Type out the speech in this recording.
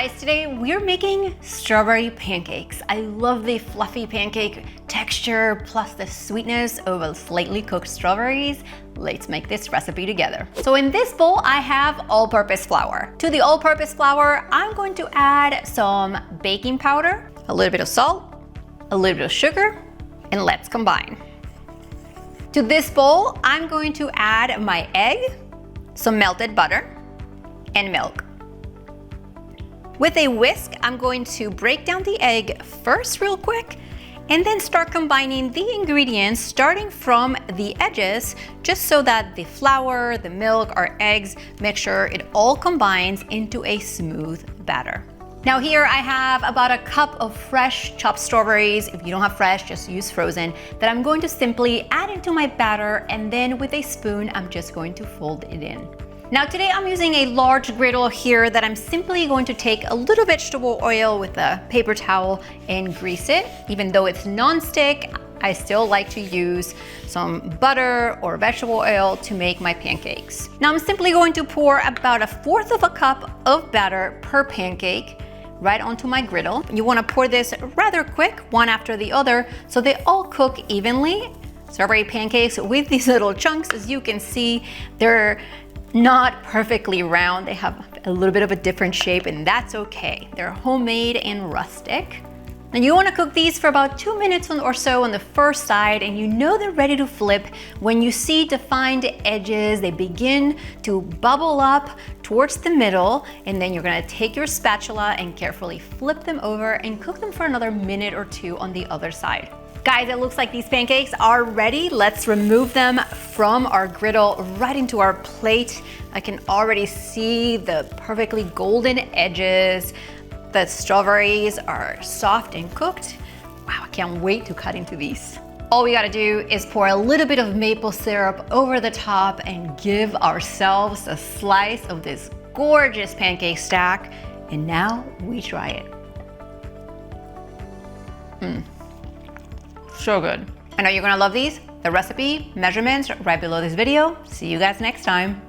Guys, today we're making strawberry pancakes. I love the fluffy pancake texture plus the sweetness of slightly cooked strawberries. Let's make this recipe together. So in this bowl, I have all-purpose flour. To the all-purpose flour, I'm going to add some baking powder, a little bit of salt, a little bit of sugar, and let's combine. To this bowl, I'm going to add my egg, some melted butter, and milk. With a whisk, I'm going to break down the egg first real quick and then start combining the ingredients starting from the edges just so that the flour, the milk, our eggs mixture, it all combines into a smooth batter. Now here I have about a cup of fresh chopped strawberries. If you don't have fresh, just use frozen, that I'm going to simply add into my batter, and then with a spoon, I'm just going to fold it in. Now today I'm using a large griddle here that I'm simply going to take a little vegetable oil with a paper towel and grease it. Even though it's non-stick, I still like to use some butter or vegetable oil to make my pancakes. Now I'm simply going to pour about 1/4 of a cup of batter per pancake right onto my griddle. You want to pour this rather quick, one after the other, so they all cook evenly. Strawberry pancakes with these little chunks, as you can see, they're not perfectly round. They have a little bit of a different shape, and that's okay. They're homemade and rustic. And you want to cook these for about 2 minutes or so on the first side, and you know they're ready to flip when you see defined edges. They begin to bubble up towards the middle, and then you're going to take your spatula and carefully flip them over and cook them for another minute or two on the other side. Guys, it looks like these pancakes are ready. Let's remove them from our griddle right into our plate. I can already see the perfectly golden edges. The strawberries are soft and cooked. Wow, I can't wait to cut into these. All we gotta do is pour a little bit of maple syrup over the top and give ourselves a slice of this gorgeous pancake stack. And now we try it. So good. I know you're gonna love these. The recipe, measurements right below this video. See you guys next time.